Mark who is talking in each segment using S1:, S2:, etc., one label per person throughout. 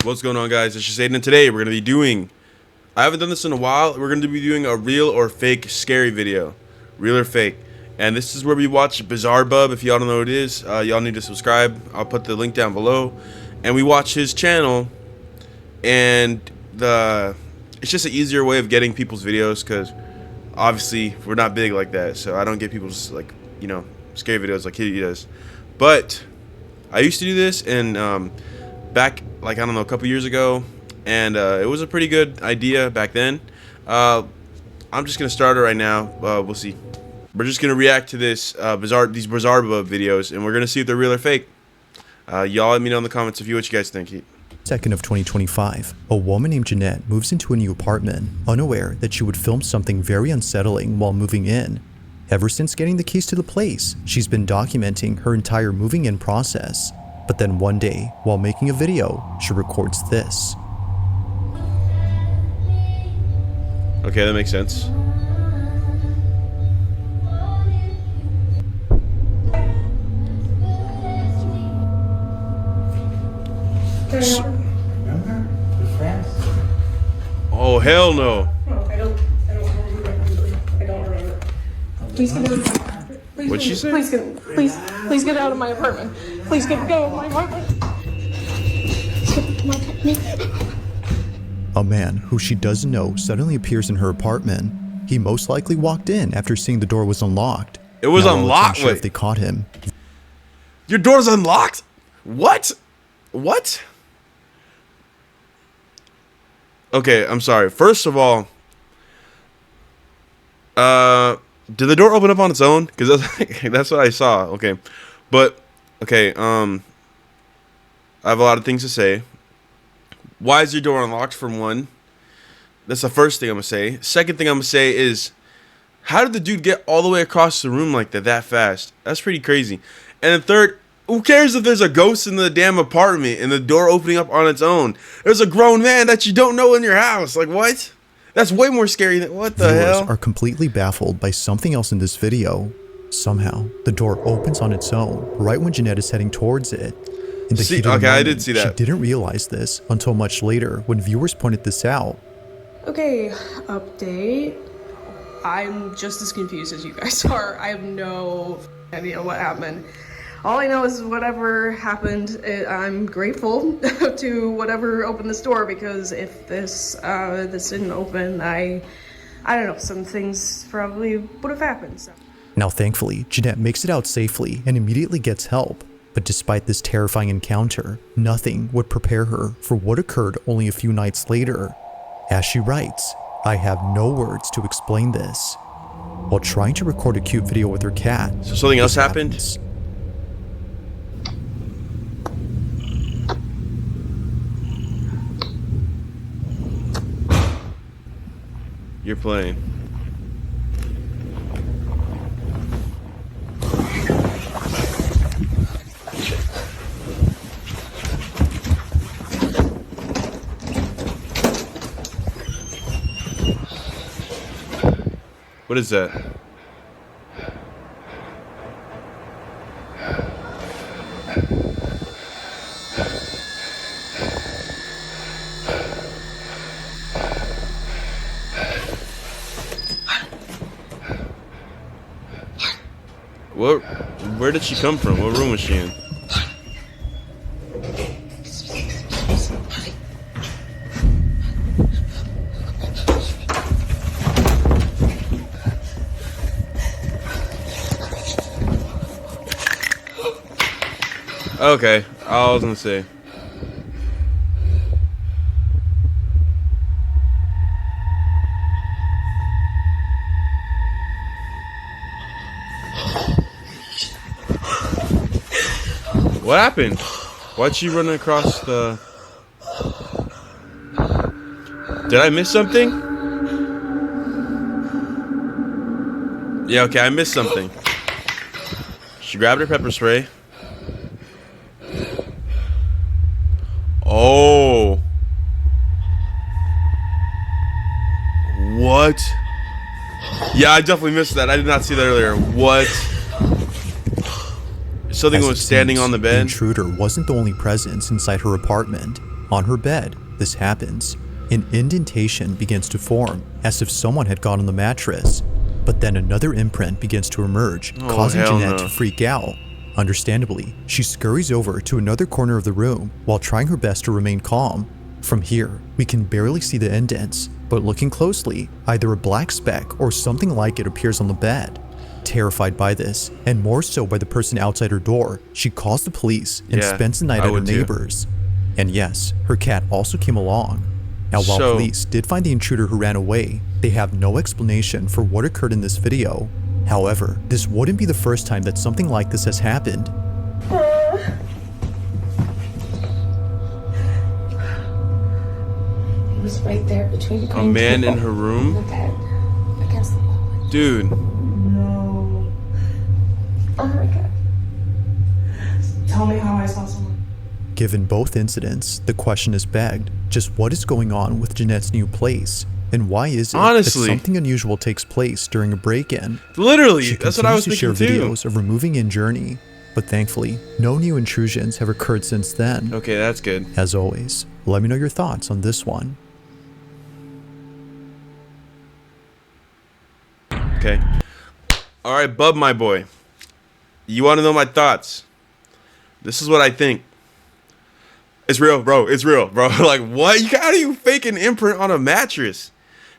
S1: What's going on, guys? It's ItsJustAiden, and today we're going to be doing, I haven't done this in a while, we're going to be doing a real or fake scary video. Real or fake. And this is where we watch Bizzarebub. If y'all don't know what it is, y'all need to subscribe. I'll put the link down below. And we watch his channel, and it's just an easier way of getting people's videos, because obviously we're not big like that, so I don't get people's, like, you know, scary videos like he does. But I used to do this, and back, like, I don't know, a couple years ago, and it was a pretty good idea back then. I'm just gonna start it right now. We'll see. We're just gonna react to these Bizzarebub videos, and we're gonna see if they're real or fake. Y'all let me know in the comments what you guys think.
S2: 2nd of 2025, a woman named Jeanette moves into a new apartment, unaware that she would film something very unsettling while moving in. Ever since getting the keys to the place, she's been documenting her entire moving in process. But then one day, while making a video, she records this.
S1: Okay, that makes sense.
S3: Remember? We're friends.
S1: Oh, hell no.
S4: No, I don't remember. Please get out of my apartment.
S1: What'd she say?
S4: Please get out of my apartment. Please get out of my apartment.
S2: A man who she doesn't know suddenly appears in her apartment. He most likely walked in after seeing the door was unlocked.
S1: It was
S2: Now,
S1: unlocked?
S2: I'm sure
S1: Wait.
S2: if they caught him.
S1: Your door's unlocked? What? What? Okay, I'm sorry. First of all, did the door open up on its own? Because that's what I saw. Okay, but okay. I have a lot of things to say. Why is your door unlocked? For one, that's the first thing I'm gonna say. Second thing I'm gonna say is, how did the dude get all the way across the room like that fast? That's pretty crazy. And the third, who cares if there's a ghost in the damn apartment and the door opening up on its own? There's a grown man that you don't know in your house. Like, what? That's way more scary than, what the
S2: Viewers
S1: hell?
S2: are completely baffled by something else in this video. Somehow, the door opens on its own right when Jeanette is heading towards it. In the
S1: See,
S2: heat of the
S1: okay, I
S2: moment,
S1: did see that.
S2: She didn't realize this until much later when viewers pointed this out.
S4: Okay, update. I'm just as confused as you guys are. I have no idea what happened. All I know is whatever happened, I'm grateful to whatever opened this door, because if this didn't open, I don't know, some things probably would have happened. So.
S2: Now thankfully, Jeanette makes it out safely and immediately gets help. But despite this terrifying encounter, nothing would prepare her for what occurred only a few nights later. As she writes, "I have no words to explain this." While trying to record a cute video with her cat,
S1: So something else
S2: this
S1: happened?
S2: happens.
S1: You're playing. What is that? Where did she come from? What room was she in? Okay, I was gonna say. What happened? Why'd she run across the... Did I miss something? Yeah, okay, I missed something. She grabbed her pepper spray. Oh. What? Yeah, I definitely missed that. I did not see that earlier. What? Something
S2: As
S1: was
S2: it
S1: standing
S2: seems,
S1: on the
S2: The
S1: bed.
S2: intruder wasn't the only presence inside her apartment. On her bed, this happens. An indentation begins to form, as if someone had gone on the mattress. But then another imprint begins to emerge, causing
S1: hell
S2: Jeanette
S1: no.
S2: to freak out. Understandably, she scurries over to another corner of the room while trying her best to remain calm. From here, we can barely see the indents, but looking closely, either a black speck or something like it appears on the bed. Terrified by this, and more so by the person outside her door, she calls the police and
S1: Yeah,
S2: spends the night
S1: I
S2: at her
S1: would too.
S2: neighbors. And yes, her cat also came along. Now, while
S1: So-
S2: police did find the intruder who ran away, they have no explanation for what occurred in this video. However, this wouldn't be the first time that something like this has happened.
S3: It was right there between the
S1: A
S3: green
S1: man
S3: table
S1: in her
S3: and the
S1: room?
S3: bed against the wall.
S1: Dude.
S4: No.
S3: Oh my god.
S4: Tell me how I saw someone.
S2: Given both incidents, the question is begged, just what is going on with Jeanette's new place? And why is it
S1: Honestly.
S2: that something unusual takes place during a break-in?
S1: Literally,
S2: She
S1: that's what I was
S2: continues to
S1: thinking
S2: share
S1: too.
S2: videos of her moving in journey, but thankfully, no new intrusions have occurred since then.
S1: Okay, that's good.
S2: As always, let me know your thoughts on this one.
S1: Okay. All right, Bub, my boy. You want to know my thoughts? This is what I think. It's real, bro. It's real, bro. Like, what? How do you fake an imprint on a mattress?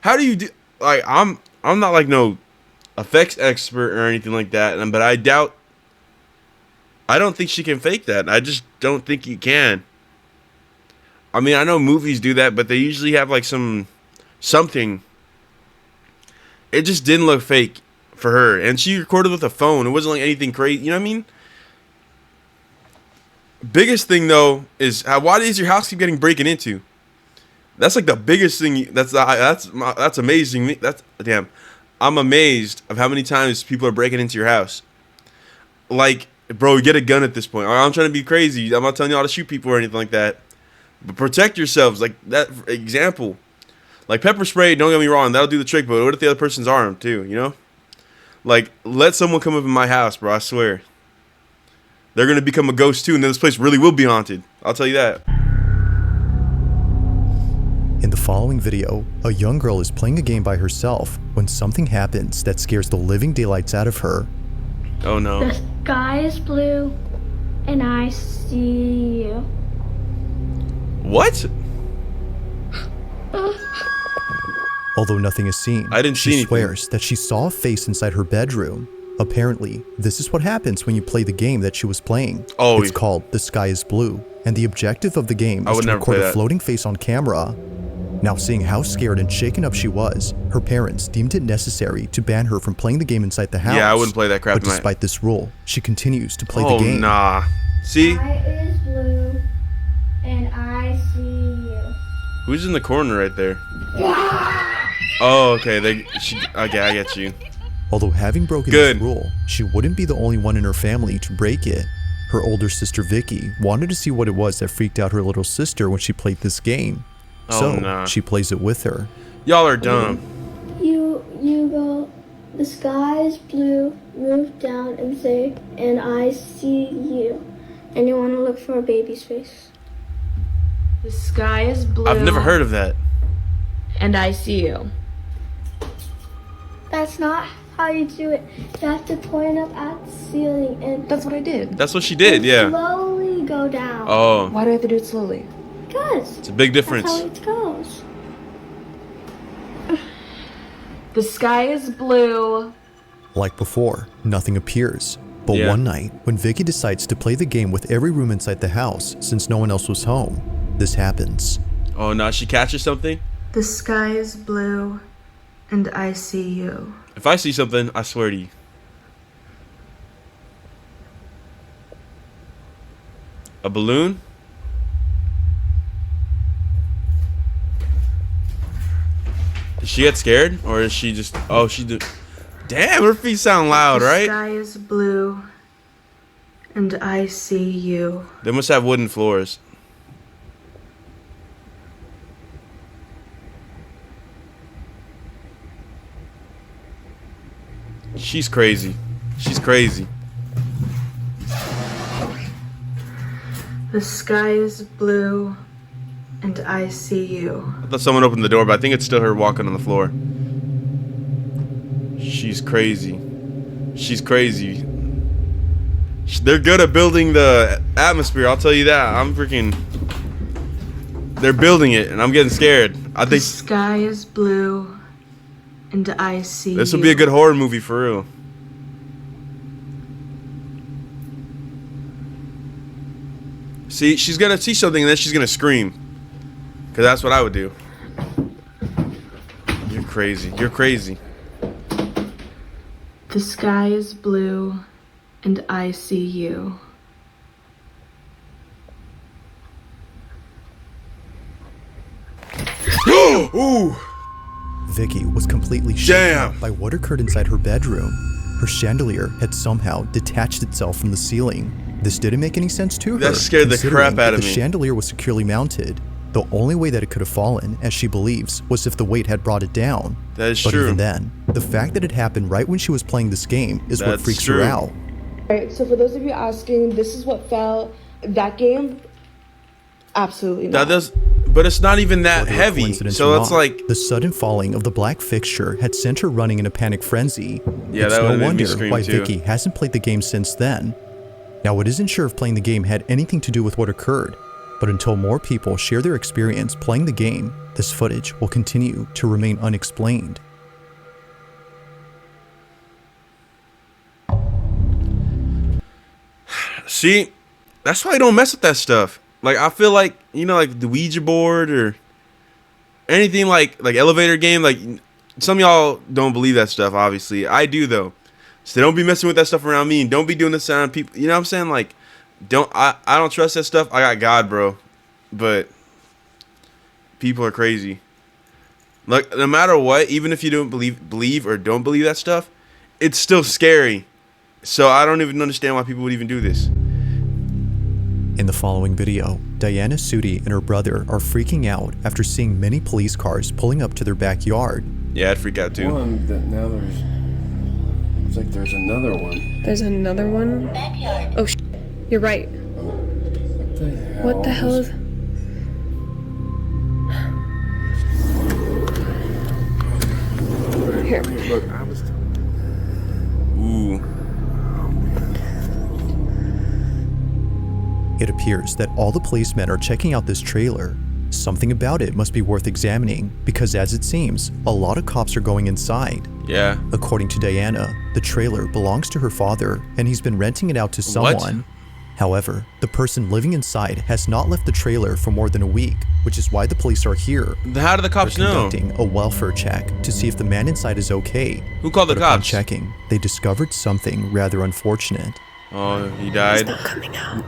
S1: How do you do? Like, I'm not like no effects expert or anything like that, but I don't think she can fake that. I just don't think you can. I mean, I know movies do that, but they usually have like something. It just didn't look fake for her, and she recorded with a phone. It wasn't like anything crazy. You know what I mean? Biggest thing though is why does your house keep getting breaking into? That's like the biggest thing. That's amazing. That's damn. I'm amazed of how many times people are breaking into your house. Like, bro, get a gun at this point. I'm trying to be crazy. I'm not telling you how to shoot people or anything like that. But protect yourselves. Like that example. Like pepper spray, don't get me wrong, that'll do the trick, but what if the other person's armed too, you know? Like, let someone come up in my house, bro, I swear. They're going to become a ghost too, and then this place really will be haunted. I'll tell you that.
S2: In the following video, a young girl is playing a game by herself when something happens that scares the living daylights out of her.
S1: Oh no.
S5: The sky is blue, and I see you.
S1: What?
S2: Although nothing is seen,
S1: I didn't see
S2: she
S1: anything.
S2: swears that she saw a face inside her bedroom. Apparently, this is what happens when you play the game that she was playing.
S1: Oh,
S2: It's called The Sky is Blue, and the objective of the game
S1: I
S2: is
S1: would
S2: to
S1: never
S2: record
S1: play
S2: a
S1: that.
S2: floating face on camera. Now, seeing how scared and shaken up she was, her parents deemed it necessary to ban her from playing the game inside the house.
S1: Yeah, I wouldn't play that crap
S2: But
S1: tonight.
S2: despite this rule, she continues to play
S1: Oh
S2: the game.
S1: nah. See?
S5: Sky is blue, and I see you.
S1: Who's in the corner right there? Oh, okay. Okay, I get you.
S2: Although having broken
S1: Good.
S2: this rule, she wouldn't be the only one in her family to break it. Her older sister Vicky wanted to see what it was that freaked out her little sister when she played this game.
S1: Oh,
S2: So
S1: nah.
S2: she plays it with her.
S1: Y'all are dumb.
S5: You go, the sky is blue, move down and say, and I see you. And you want to look for a baby's face.
S3: The sky is blue.
S1: I've never heard of that.
S3: And I see you.
S5: That's not how you do it. You have to point up at the ceiling and
S3: That's what I did.
S1: That's what she did, yeah.
S5: slowly go down.
S1: Oh,
S3: Why do I have to do it slowly?
S5: Because
S1: it's a big
S5: that's how
S1: difference.
S5: it goes.
S3: The sky is blue.
S2: Like before, nothing appears. But
S1: Yeah.
S2: one night, when Vicky decides to play the game with every room inside the house since no one else was home, this happens.
S1: Oh, no, she catches something?
S6: The sky is blue, and I see you.
S1: If I see something, I swear to you. A balloon? Did she get scared? Or is she just... Oh, she did... Damn, her feet sound loud,
S6: The
S1: right?
S6: sky is blue, and I see you.
S1: They must have wooden floors. She's crazy. She's crazy.
S6: The sky is blue, and I see you.
S1: I thought someone opened the door, but I think it's still her walking on the floor. She's crazy. She's crazy. They're good at building the atmosphere, I'll tell you that. I'm freaking... They're building it, and I'm getting scared. I
S6: The
S1: think
S6: sky is blue, and I see
S1: this will
S6: you.
S1: be a good horror movie for real. See, she's gonna see something and then she's gonna scream. Cause that's what I would do. You're crazy. You're crazy.
S6: The sky is blue, and I see you.
S1: Ooh.
S2: Vicky was completely shaken
S1: Damn.
S2: up by what occurred inside her bedroom. Her chandelier had somehow detached itself from the ceiling. This didn't make any sense to her.
S1: That scared the
S2: considering
S1: crap out
S2: that
S1: of
S2: the
S1: me.
S2: chandelier was securely mounted. The only way that it could have fallen, as she believes, was if the weight had brought it down.
S1: That is
S2: but
S1: true.
S2: even then, the fact that it happened right when she was playing this game is what
S1: That's
S2: freaks
S1: true.
S2: her out.
S7: Alright, so for those of you asking, this is what fell. That game? Absolutely
S1: That
S7: not.
S1: does, but it's not even that
S2: Whether a
S1: heavy.
S2: coincidence
S1: So
S2: or
S1: it's
S2: not,
S1: like,
S2: the sudden falling of the black fixture had sent her running in a panic frenzy.
S1: Yeah,
S2: it's
S1: that
S2: no
S1: would've made me
S2: wonder
S1: scream
S2: why
S1: too.
S2: Vicky hasn't played the game since then. Now, it isn't sure if playing the game had anything to do with what occurred, but until more people share their experience playing the game, this footage will continue to remain unexplained.
S1: see, that's why I don't mess with that stuff. Like, I feel like, you know, like the Ouija board or anything like elevator game. Like, some of y'all don't believe that stuff, obviously. I do, though. So don't be messing with that stuff around me, and don't be doing this around people. You know what I'm saying? Like, I don't trust that stuff. I got God, bro. But people are crazy. Like, no matter what, even if you don't believe or don't believe that stuff, it's still scary. So I don't even understand why people would even do this.
S2: In the following video, Diana Sudi and her brother are freaking out after seeing many police cars pulling up to their backyard.
S1: Yeah, I'd freak out too.
S8: One that now looks like there's another one.
S4: There's another one? Oh, you're right. What the hell is... Here.
S8: Look, I was.
S1: Ooh.
S2: It appears that all the policemen are checking out this trailer. Something about it must be worth examining because, as it seems, a lot of cops are going inside.
S1: Yeah.
S2: According to Diana, the trailer belongs to her father and he's been renting it out to someone. However, the person living inside has not left the trailer for more than a week, which is why the police are here.
S1: How do the cops
S2: They're
S1: know?
S2: conducting a welfare check to see if the man inside is okay.
S1: Who called the
S2: But upon
S1: cops?
S2: checking, they discovered something rather unfortunate.
S1: Oh, he died.
S4: Coming out.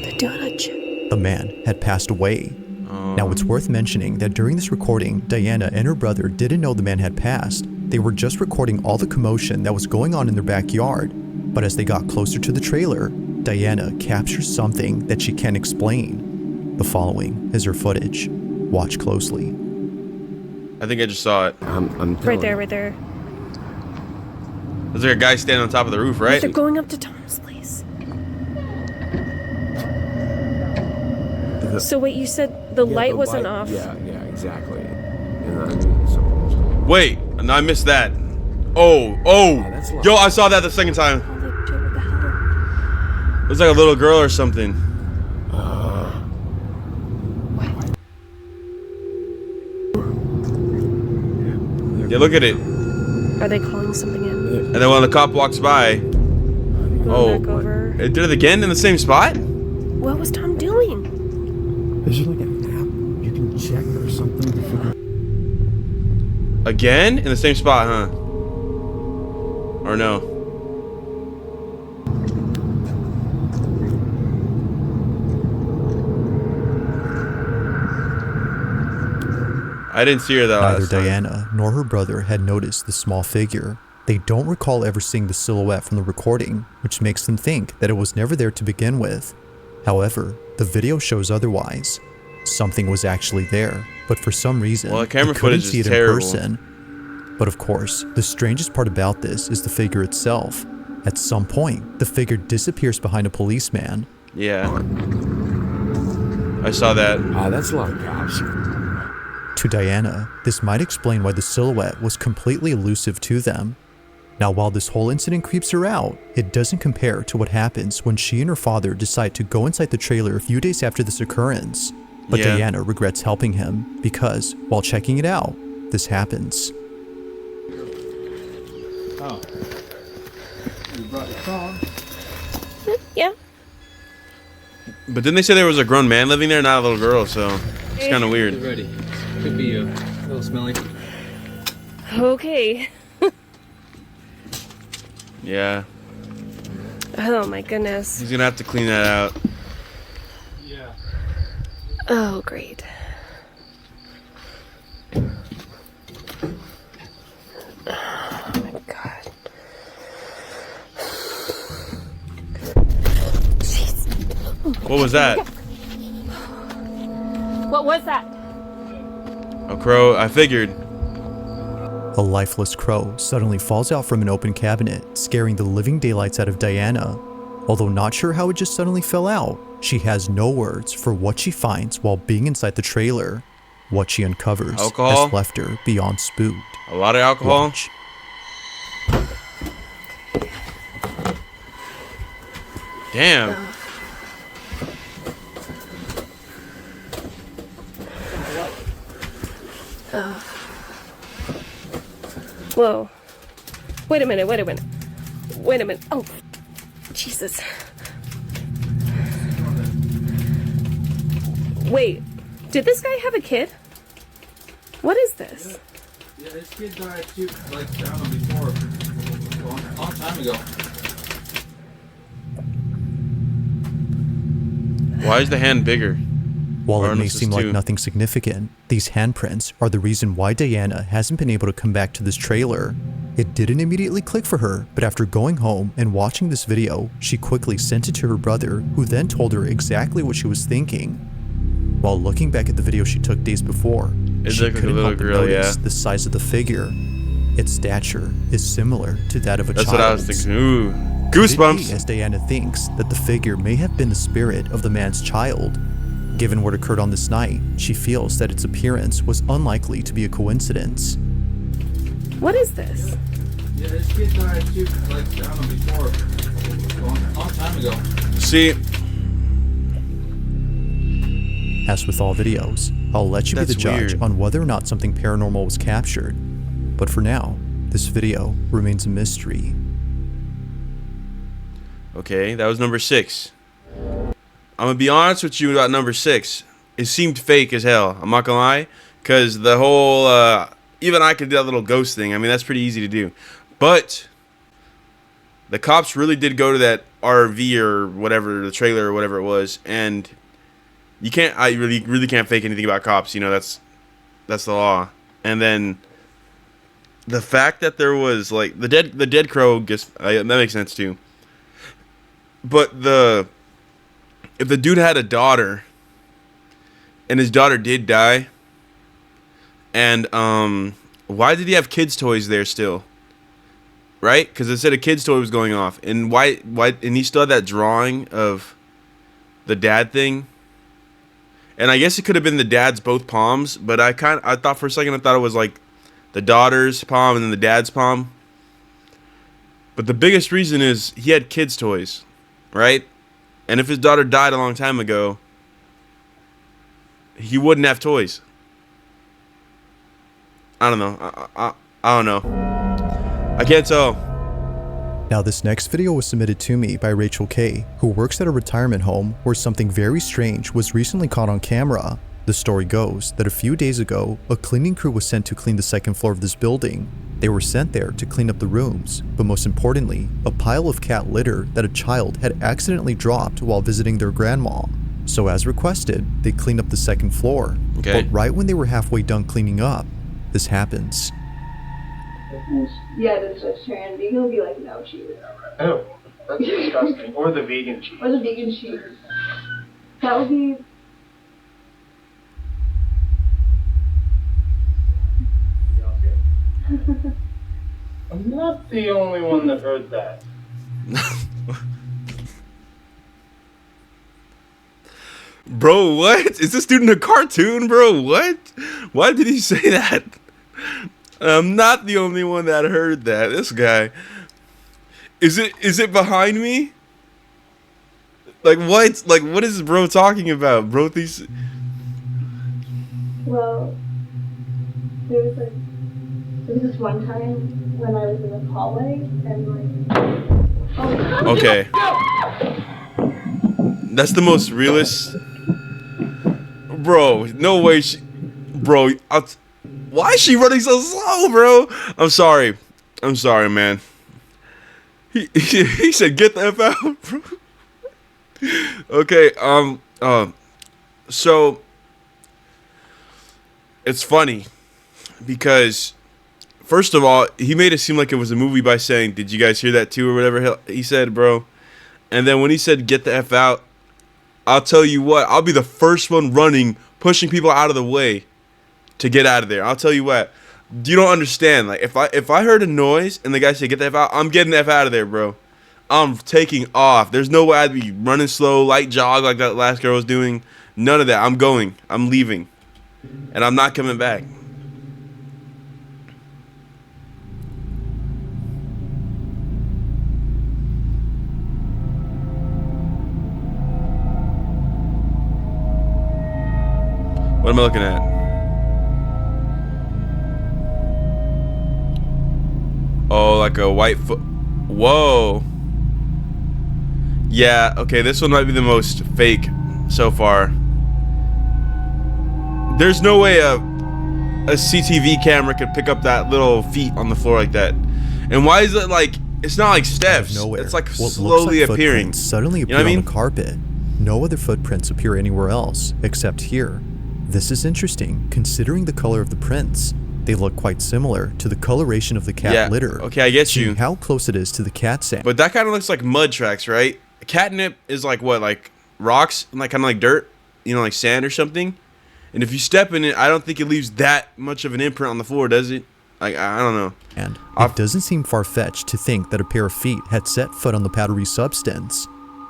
S4: They're doing a check.
S2: The man had passed away. Now, it's worth mentioning that during this recording, Diana and her brother didn't know the man had passed. They were just recording all the commotion that was going on in their backyard. But as they got closer to the trailer, Diana captures something that she can't explain. The following is her footage. Watch closely.
S1: I think I just saw it.
S8: I'm
S4: Right there, right there.
S1: There's like a guy standing on top of the roof, right?
S4: They're going up to Tom's place. So wait, you said the light wasn't off.
S8: Yeah, exactly. And I knew something was going on.
S1: Wait, no, I missed that. Oh,
S8: that's loud.
S1: yo, I saw that the second time.
S4: Holy shit, what the hell?
S1: It was like a little girl or something. Yeah, look at it. And
S4: Are they calling something in?
S1: then when the cop walks by,
S4: Going back over.
S1: it did it again in the same spot?
S4: What was Tom doing?
S8: Is there like an app you can check or something to figure out?
S1: Again? In the same spot, huh? Or no? I didn't see her though.
S2: Neither
S1: last time.
S2: Diana nor her brother had noticed the small figure. They don't recall ever seeing the silhouette from the recording, which makes them think that it was never there to begin with. However, the video shows otherwise. Something was actually there, but for some reason,
S1: Well, the camera
S2: they couldn't
S1: footage
S2: see
S1: is
S2: it
S1: terrible.
S2: in person. But of course, the strangest part about this is the figure itself. At some point, the figure disappears behind a policeman.
S1: Yeah. I saw that.
S8: That's a lot of cops.
S2: To Diana, this might explain why the silhouette was completely elusive to them. Now, while this whole incident creeps her out, it doesn't compare to what happens when she and her father decide to go inside the trailer a few days after this occurrence. But
S1: Yeah.
S2: Diana regrets helping him because, while checking it out, this happens.
S9: Oh. You brought your phone?
S10: Yeah.
S1: But didn't they say there was a grown man living there, not a little girl? So it's kind of weird.
S9: Get ready. Could be a little smelly.
S10: Okay.
S1: Yeah.
S10: Oh my goodness.
S1: He's gonna have to clean that out.
S9: Yeah.
S10: Oh, great. Oh my god. Jeez.
S1: What was that?
S10: What was that?
S1: A crow. I figured.
S2: A lifeless crow suddenly falls out from an open cabinet, scaring the living daylights out of Diana. Although not sure how it just suddenly fell out, she has no words for what she finds while being inside the trailer. What she uncovers
S1: Alcohol?
S2: has left her beyond spooked.
S1: A lot of alcohol.
S2: Watch.
S1: Damn.
S10: Whoa. Wait a minute, wait a minute. Wait a minute. Oh, Jesus. Wait, did this guy have a kid? What is this?
S9: Yeah, this kid died too, like, I don't know, before. A long time ago.
S1: Why is the hand bigger?
S2: While it may
S1: Arnesis
S2: seem like
S1: too.
S2: nothing significant, these handprints are the reason why Diana hasn't been able to come back to this trailer. It didn't immediately click for her, but after going home and watching this video, she quickly sent it to her brother, who then told her exactly what she was thinking. While looking back at the video she took days before,
S1: It
S2: she
S1: looked like a
S2: couldn't
S1: little
S2: help but
S1: girl,
S2: notice
S1: yeah.
S2: the size of the figure. Its stature is similar to that of a
S1: That's
S2: child's.
S1: what I was thinking. Ooh,
S2: Could it be,
S1: goosebumps.
S2: as Diana thinks that the figure may have been the spirit of the man's child. Given what occurred on this night, she feels that its appearance was unlikely to be a coincidence.
S10: What is this?
S9: Yeah, this kid died too, like, I don't know, before. A long time ago.
S1: See,
S2: As with all videos, I'll let you be
S1: That's
S2: the judge
S1: weird.
S2: on whether or not something paranormal was captured. But for now, this video remains a mystery.
S1: okay, that was number 6. I'm gonna be honest with you about number 6. It seemed fake as hell. I'm not gonna lie, cause the whole even I could do that little ghost thing. I mean, that's pretty easy to do. But the cops really did go to that RV or whatever, the trailer or whatever it was, and you can't. I really can't fake anything about cops. You know, that's the law. And then the fact that there was like the dead crow, that makes sense too. But if the dude had a daughter, and his daughter did die, and why did he have kids' toys there still? Right? Because it said a kid's toy was going off, and why? And he still had that drawing of the dad thing. And I guess it could have been the dad's both palms, but I thought for a second it was like the daughter's palm and then the dad's palm. But the biggest reason is he had kids' toys, right? And if his daughter died a long time ago, he wouldn't have toys. I don't know. I don't know. I can't tell.
S2: Now, this next video was submitted to me by Rachel K., who works at a retirement home where something very strange was recently caught on camera. The story goes that a few days ago, a cleaning crew was sent to clean the second floor of this building. They were sent there to clean up the rooms, but most importantly, a pile of cat litter that a child had accidentally dropped while visiting their grandma. So as requested, they cleaned up the second floor.
S1: Okay.
S2: But right when they were halfway done cleaning up, this happens.
S11: Yeah, the vegetarian. Vegan will be like, no cheese.
S12: Oh, that's disgusting. Or the vegan cheese.
S11: Or the vegan cheese. That would be.
S12: I'm not the only one that heard that.
S1: Bro, what? Is this dude in a cartoon, bro? What? Why did he say that? I'm not the only one that heard that. This guy. Is it behind me? Like what? Like what is bro talking about? Bro, these.
S11: Well, there was this one time when I was in the hallway and like. Oh.
S1: Okay. That's the most realist. Bro, no way. Bro, why is she running so slow, bro? I'm sorry, man. He said, "Get the F out, bro." Okay, so it's funny because first of all, he made it seem like it was a movie by saying, "Did you guys hear that too?" or whatever he said, bro. And then when he said, "Get the F out," I'll tell you what, I'll be the first one running, pushing people out of the way to get out of there. I'll tell you what, you don't understand. Like if I heard a noise and the guy said, "Get the F out," I'm getting the F out of there, bro. I'm taking off. There's no way I'd be running slow, light jog like that last girl was doing. None of that. I'm going. I'm leaving. And I'm not coming back. What am I looking at? Oh, like a white foot. Whoa. Yeah, okay, this one might be the most fake so far. There's no way a CCTV camera could pick up that little feet on the floor like that. And why is it like, it's not like steps. It's like slowly appearing.
S2: Suddenly appear on the carpet. No other footprints appear anywhere else except here. This is interesting, considering the color of the prints. They look quite similar to the coloration of the cat litter.
S1: Okay, I get you.
S2: How close it is to the cat sand.
S1: But that kind of looks like mud tracks, right? Catnip is like what, like rocks and like kind of like dirt, you know, like sand or something. And if you step in it, I don't think it leaves that much of an imprint on the floor, does it? Like, I don't know.
S2: And it doesn't seem far-fetched to think that a pair of feet had set foot on the powdery substance.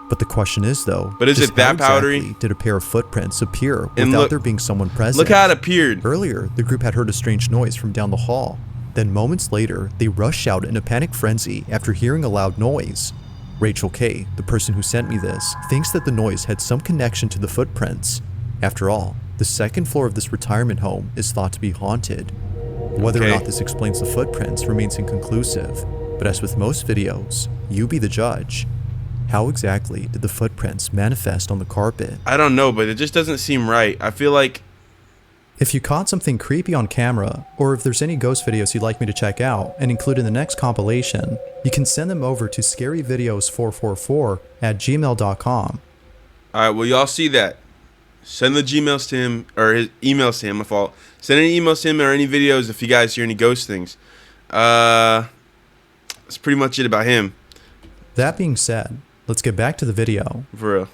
S2: But the question is, though,
S1: but is it that powdery?
S2: Exactly did a pair of footprints appear without there being someone present?
S1: Look how it appeared.
S2: Earlier, the group had heard a strange noise from down the hall. Then moments later, they rush out in a panic frenzy after hearing a loud noise. Rachel K., the person who sent me this, thinks that the noise had some connection to the footprints. After all, the second floor of this retirement home is thought to be haunted. Whether or not this explains the footprints remains inconclusive, but as with most videos, you be the judge. How exactly did the footprints manifest on the carpet?
S1: I don't know, but it just doesn't seem right. I feel like
S2: if you caught something creepy on camera, or if there's any ghost videos you'd like me to check out and include in the next compilation, you can send them over to scaryvideos444@gmail.com.
S1: Alright, well y'all see that. Send the Gmails to him, or his emails to him, my fault. Send any emails to him or any videos if you guys hear any ghost things. That's pretty much it about him.
S2: That being said, let's get back to the video.
S1: For real.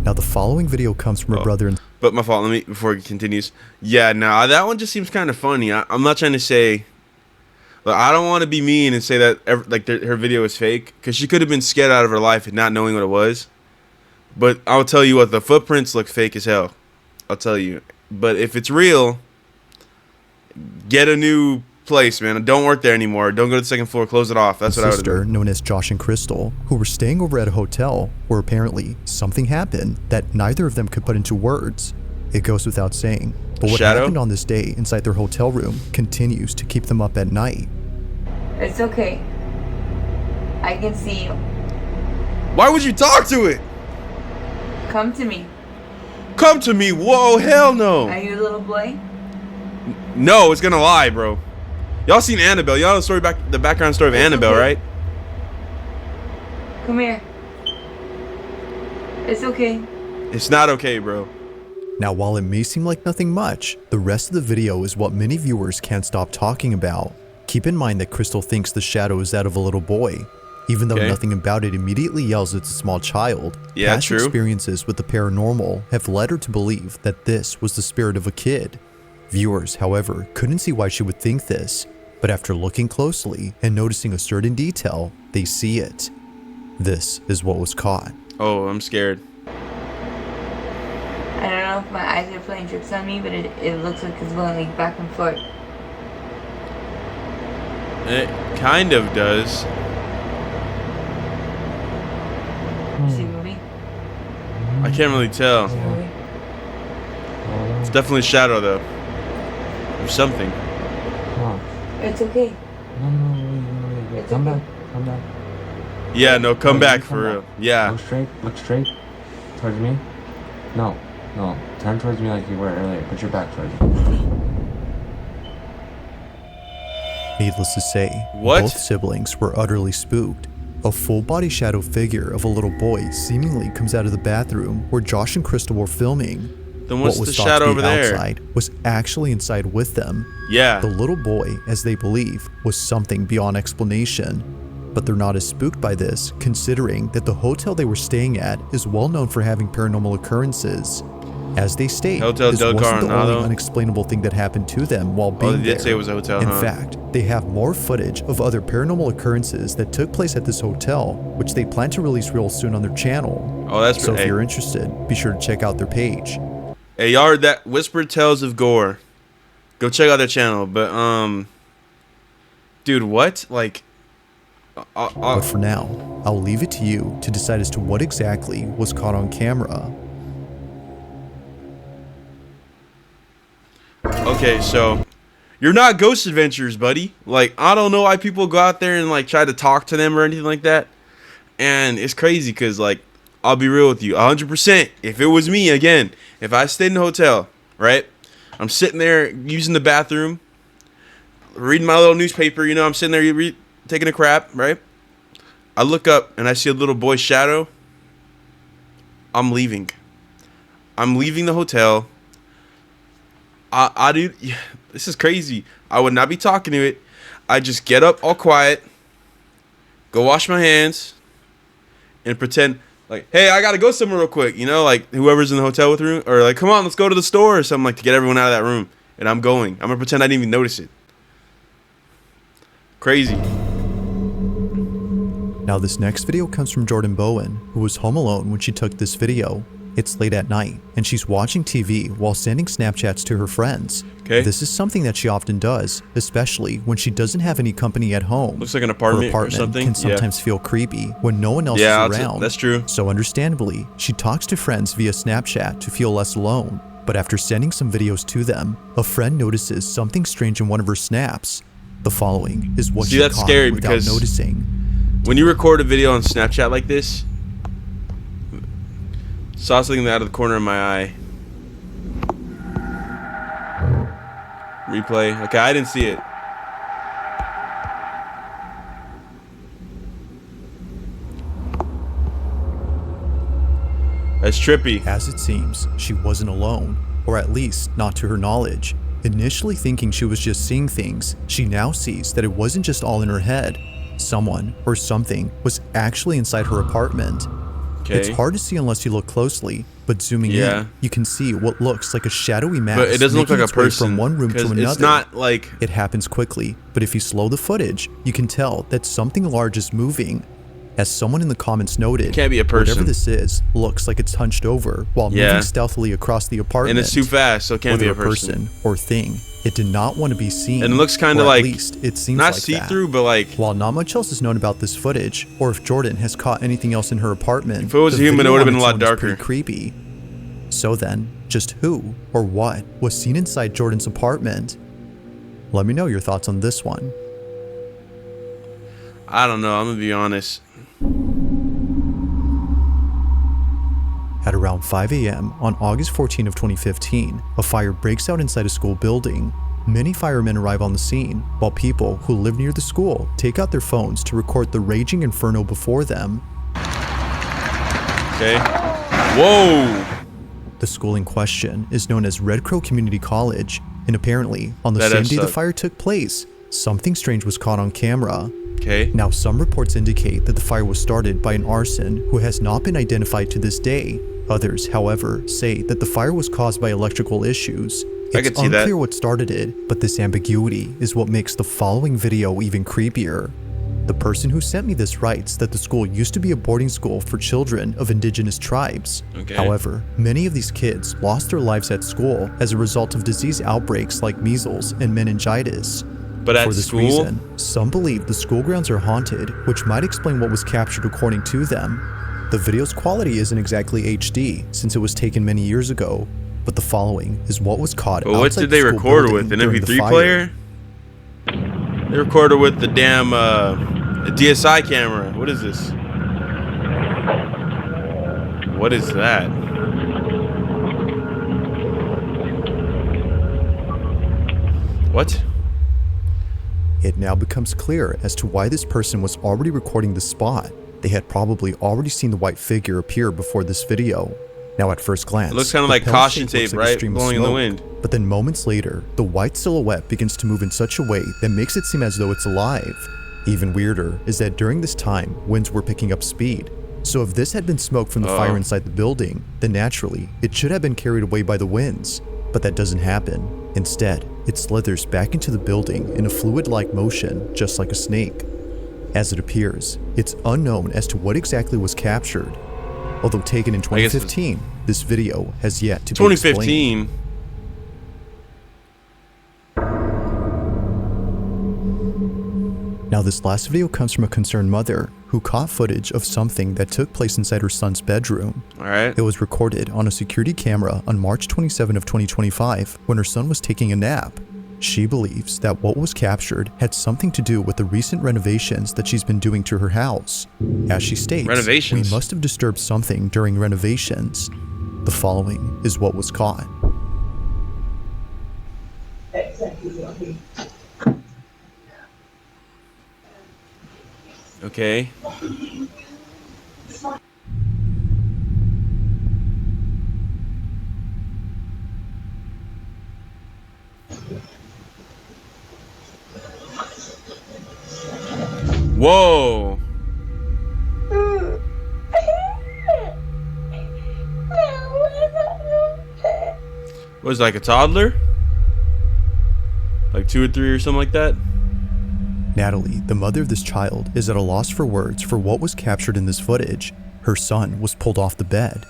S2: Now the following video comes from a brother and...
S1: But my fault, let me, before it continues. Yeah, nah, that one just seems kind of funny. I'm not trying to say... Like, I don't want to be mean and say that her video is fake. Because she could have been scared out of her life and not knowing what it was. But I'll tell you what, the footprints look fake as hell. I'll tell you. But if it's real, get a new place, man. Don't work there anymore. Don't go to the second floor. Close it off. That's what I would do.
S2: Sister, known as Josh and Crystal, who were staying over at a hotel where apparently something happened that neither of them could put into words. It goes without saying. But what happened on this day inside their hotel room continues to keep them up at night.
S13: It's okay. I can see you.
S1: Why would you talk to it?
S13: Come to me.
S1: Come to me? Whoa, hell no.
S13: Are you a little boy?
S1: No, it's gonna lie, bro. Y'all seen Annabelle? Y'all know the background story of Annabelle, right?
S13: Come here. It's okay.
S1: It's not okay, bro.
S2: Now, while it may seem like nothing much, the rest of the video is what many viewers can't stop talking about. Keep in mind that Crystal thinks the shadow is that of a little boy, even though nothing about it immediately yells it's a small child.
S1: Yeah,
S2: Past
S1: true.
S2: experiences with the paranormal have led her to believe that this was the spirit of a kid. Viewers, however, couldn't see why she would think this, but after looking closely and noticing a certain detail, they see it. This is what was caught.
S1: Oh, I'm scared.
S13: I don't know if my eyes are playing tricks on me, but it looks like it's going like back and forth.
S1: It kind of does.
S13: See movie?
S1: I can't really tell. It's definitely a shadow though. Or something.
S13: It's okay.
S8: No, come back.
S1: Yeah, no, come back
S8: come
S1: for
S8: back.
S1: real. Yeah.
S8: Look straight towards me. No, turn towards me like you were earlier. Put your back towards me.
S2: Needless to say,
S1: What?
S2: both siblings were utterly spooked. A full-body shadow figure of a little boy seemingly comes out of the bathroom where Josh and Crystal were filming.
S1: Then what's
S2: what
S1: the
S2: was thought to
S1: shadow
S2: be
S1: over there?
S2: outside was actually inside with them.
S1: Yeah.
S2: The little boy, as they believe, was something beyond explanation. But they're not as spooked by this, considering that the hotel they were staying at is well known for having paranormal occurrences. As they state,
S1: Hotel
S2: this
S1: Del
S2: wasn't the
S1: Coronado?
S2: only unexplainable thing that happened to them while being
S1: Oh, they did
S2: there.
S1: say it was a hotel,
S2: In
S1: huh?
S2: fact, they have more footage of other paranormal occurrences that took place at this hotel, which they plan to release real soon on their channel.
S1: Oh, that's
S2: so if
S1: hey.
S2: you're interested, be sure to check out their page.
S1: Hey, y'all heard that? Whispered Tales of Gore. Go check out their channel. But dude, what? Like,
S2: But for now, I'll leave it to you to decide as to what exactly was caught on camera.
S1: okay, so you're not Ghost Adventures, buddy. Like, I don't know why people go out there and like try to talk to them or anything like that. And it's crazy because, like, I'll be real with you, 100%. If it was me, again, if I stayed in a hotel, right? I'm sitting there using the bathroom, reading my little newspaper. You know, I'm sitting there taking a crap, right? I look up and I see a little boy's shadow. I'm leaving. I'm leaving the hotel. I do. This is crazy. I would not be talking to it. I just get up all quiet, go wash my hands, and pretend like, hey, I gotta go somewhere real quick. You know, like whoever's in the hotel with room, or like, come on, let's go to the store or something, like to get everyone out of that room. And I'm going. I'm gonna pretend I didn't even notice it. Crazy.
S2: Now this next video comes from Jordan Bowen, who was home alone when she took this video. It's late at night, and she's watching TV while sending Snapchats to her friends.
S1: Okay.
S2: This is something that she often does, especially when she doesn't have any company at home.
S1: Looks like an apartment,
S2: her apartment
S1: or something.
S2: can sometimes feel creepy when no one else
S1: Yeah,
S2: is around.
S1: that's true.
S2: So understandably, she talks to friends via Snapchat to feel less alone. But after sending some videos to them, a friend notices something strange in one of her snaps. The following is what she
S1: that's
S2: caught
S1: scary
S2: without
S1: because
S2: noticing.
S1: when you record a video on Snapchat like this, saw something out of the corner of my eye. Replay. Okay, I didn't see it. That's trippy.
S2: As it seems, she wasn't alone, or at least not to her knowledge. Initially thinking she was just seeing things, she now sees that it wasn't just all in her head. Someone or something was actually inside her apartment.
S1: Okay.
S2: It's hard to see unless you look closely, but zooming in, you can see what looks like a shadowy mass.
S1: But it doesn't look
S2: making
S1: like a
S2: its way
S1: person,
S2: from one room to
S1: 'cause
S2: another.
S1: it's not like
S2: it happens quickly, but if you slow the footage, you can tell that something large is moving. As someone in the comments noted,
S1: can't be a person.
S2: whatever this is looks like it's hunched over while moving stealthily across the apartment.
S1: And it's too fast, so it can't be
S2: Whether
S1: a person.
S2: or thing. It did not want to be seen.
S1: And it looks kinda
S2: or at
S1: like-
S2: least it seems
S1: not
S2: like
S1: see-through,
S2: that.
S1: but like-
S2: While not much else is known about this footage, or if Jordan has caught anything else in her apartment,
S1: If it was
S2: the
S1: human, it
S2: video
S1: would've
S2: on
S1: been a
S2: its
S1: lot
S2: own is
S1: darker.
S2: pretty creepy. So then, just who or what was seen inside Jordan's apartment? Let me know your thoughts on this one.
S1: I don't know. I'm gonna be honest.
S2: At around 5 a.m. on August 14 of 2015, a fire breaks out inside a school building. Many firemen arrive on the scene, while people who live near the school take out their phones to record the raging inferno before them.
S1: Okay. Whoa!
S2: The school in question is known as Red Crow Community College, and apparently, on the
S1: That
S2: same
S1: does
S2: day the
S1: suck.
S2: fire took place, something strange was caught on camera.
S1: Okay.
S2: Now, some reports indicate that the fire was started by an arson who has not been identified to this day. Others, however, say that the fire was caused by electrical issues.
S1: I
S2: It's
S1: could see that.
S2: unclear what started it, but this ambiguity is what makes the following video even creepier. The person who sent me this writes that the school used to be a boarding school for children of indigenous tribes.
S1: Okay.
S2: However, many of these kids lost their lives at school as a result of disease outbreaks like measles and meningitis.
S1: But at
S2: For this
S1: school?
S2: reason, some believe the school grounds are haunted, which might explain what was captured according to them. The video's quality isn't exactly HD since it was taken many years ago, but the following is what was caught
S1: But what
S2: outside
S1: did
S2: the
S1: they
S2: school
S1: record
S2: building
S1: with? An
S2: during the
S1: MP3
S2: fire.
S1: player? They recorded with the damn DSI camera. What is this? What is that? What?
S2: It now becomes clear as to why this person was already recording the spot. They had probably already seen the white figure appear before this video. Now at first glance,
S1: It looks kind of
S2: the
S1: like
S2: pale
S1: caution
S2: shape looks
S1: tape,
S2: like a
S1: right?
S2: stream of
S1: Blowing in the
S2: smoke.
S1: wind.
S2: But then moments later, the white silhouette begins to move in such a way that makes it seem as though it's alive. Even weirder is that during this time, winds were picking up speed. So if this had been smoke from the fire inside the building, then naturally, it should have been carried away by the winds. But that doesn't happen. Instead, it slithers back into the building in a fluid-like motion, just like a snake. As it appears, it's unknown as to what exactly was captured. Although taken in 2015, this video has yet to be explained.
S1: 2015?
S2: Now this last video comes from a concerned mother who caught footage of something that took place inside her son's bedroom.
S1: Alright.
S2: It was recorded on a security camera on March 27 of 2025 when her son was taking a nap. She believes that what was captured had something to do with the recent renovations that she's been doing to her house. As she states,
S1: Renovations?
S2: we must have disturbed something during renovations. The following is what was caught.
S1: Okay. Whoa. Was it like a toddler? Like 2 or 3 or something like that?
S2: Natalie, the mother of this child, is at a loss for words for what was captured in this footage. Her son was pulled off the bed.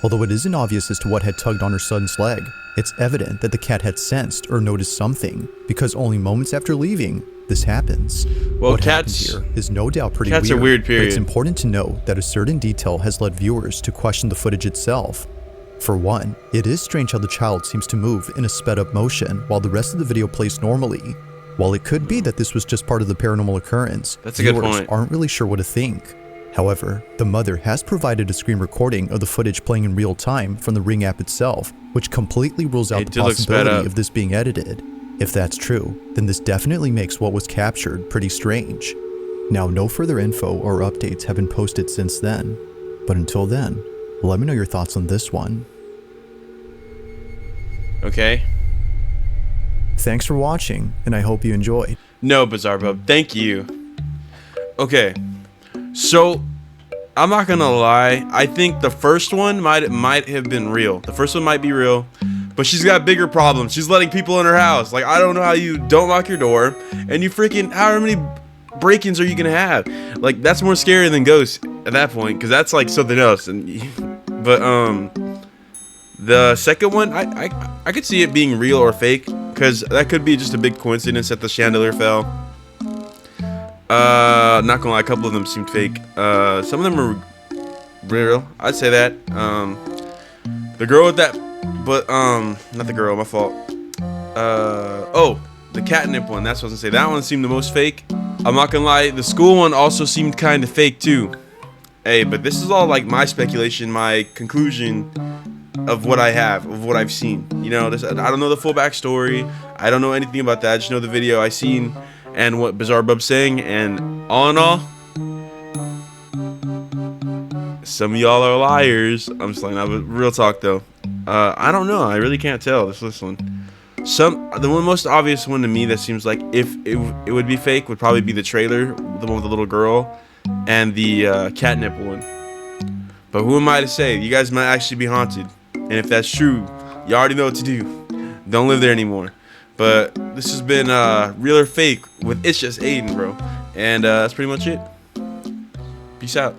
S2: Although it isn't obvious as to what had tugged on her son's leg, it's evident that the cat had sensed or noticed something, because only moments after leaving, this happens.
S1: Well,
S2: what
S1: cats
S2: happens here is no doubt pretty
S1: cats
S2: weird,
S1: are weird,
S2: but
S1: period.
S2: it's important to note that a certain detail has led viewers to question the footage itself. For one, it is strange how the child seems to move in a sped-up motion while the rest of the video plays normally. While it could be that this was just part of the paranormal occurrence,
S1: That's a good
S2: viewers
S1: point.
S2: aren't really sure what to think. However, the mother has provided a screen recording of the footage playing in real time from the Ring app itself, which completely rules out
S1: It
S2: the
S1: did look sped
S2: possibility
S1: up.
S2: of this being edited. If that's true, then this definitely makes what was captured pretty strange. Now, no further info or updates have been posted since then, but until then, let me know your thoughts on this one.
S1: Okay.
S2: Thanks for watching, and I hope you enjoyed.
S1: No, Bizzarebub, thank you. Okay, so I'm not gonna lie. I think the first one might have been real. The first one might be real, but she's got bigger problems. She's letting people in her house. Like, I don't know how you don't lock your door and you freaking, how many break-ins are you gonna have? Like, that's more scary than ghosts at that point, because that's like something else. And but the second one, I could see it being real or fake, because that could be just a big coincidence that the chandelier fell. Not gonna lie, a couple of them seemed fake. Some of them are real. I'd say that. The girl with that, but not the girl. My fault. Oh, the catnip one. That's what I was gonna say. That one seemed the most fake. I'm not gonna lie. The school one also seemed kind of fake too. Hey, but this is all like my speculation, my conclusion of what I have, of what I've seen. You know, this, I don't know the full backstory. I don't know anything about that. I just know the video I seen and what Bizzarebub's saying. And all in all, some of y'all are liars. I'm just like, no, but real talk though. I don't know. I really can't tell. This one. The most obvious one to me that seems like if it would be fake would probably be the trailer, the one with the little girl, and the catnip one. But who am I to say? You guys might actually be haunted. And if that's true, you already know what to do. Don't live there anymore. But this has been real or fake with It's Just Aiden, bro. And that's pretty much it. Peace out.